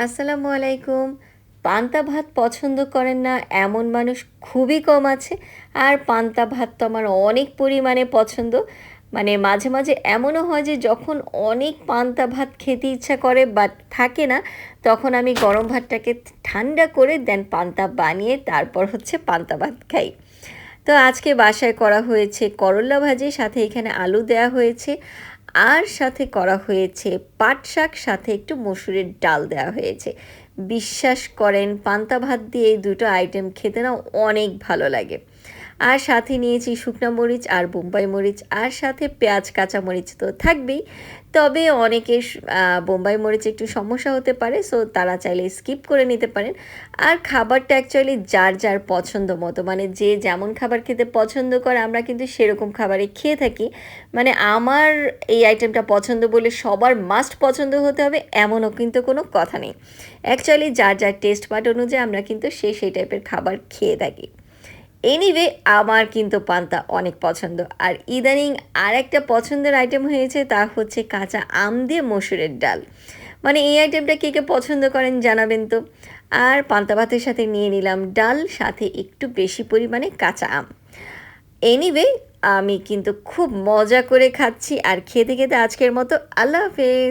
আসসালামু আলাইকুম। পান্তা ভাত পছন্দ করেন না এমন মানুষ খুবই কম আছে। আর পান্তা ভাত তো আমার অনেক পরিমাণে পছন্দ। মানে মাঝে, মাঝে এমনও হয় যে যখন অনেক পান্তা ভাত খেতে ইচ্ছা করে বাট থাকে না, তখন আমি গরম ভাতটাকে ঠান্ডা করে দেন পান্তা বানিয়ে তারপর হচ্ছে পান্তা ভাত খাই। তো আজকে বাসায় করা হয়েছে করল্লা ভাজি, সাথে এখানে আলু দেয়া হয়েছে। আর সাথে করা হয়েছে পাট শাক, সাথে একটু মসুরের ডাল দেওয়া হয়েছে। বিশ্বাস করেন পান্তা ভাত দিয়ে এই দুটো আইটেম খেতে না অনেক ভালো লাগে। আর সাথে নিয়েছি শুকনা মরিচ আর বোম্বাই মরিচ, আর সাথে পেঁয়াজ কাঁচা মরিচ তো থাকবেই। তবে অনেকের বোম্বাই মরিচ একটু সমস্যা হতে পারে, সো তারা চাইলে স্কিপ করে নিতে পারেন। আর খাবারটা অ্যাকচুয়ালি যার যার পছন্দ মতো, মানে যে যেমন খাবার খেতে পছন্দ করে আমরা কিন্তু সেরকম খাবারই খেয়ে থাকি। মানে আমার এই আইটেমটা পছন্দ বলে সবার মাস্ট পছন্দ হতে হবে এমনও কিন্তু কোনো কথা নেই। অ্যাকচুয়ালি যার যার টেস্ট বাড অনুযায়ী আমরা কিন্তু সেই টাইপের খাবার খেয়ে থাকি। এনিওয়ে, আমার কিন্তু পান্তা অনেক পছন্দ। আর ইদানিং আর একটা পছন্দের আইটেম হয়েছে, তা হচ্ছে কাঁচা আম দিয়ে মসুরের ডাল। মানে এই আইটেমটা কে কে পছন্দ করেন জানাবেন তো। আর পান্তা ভাতের সাথে নিয়ে নিলাম ডাল, সাথে একটু বেশি পরিমাণে কাঁচা আম। এনিওয়ে, আমি কিন্তু খুব মজা করে খাচ্ছি আর খেতে খেতে আজকের মতো আল্লাহ হাফেজ।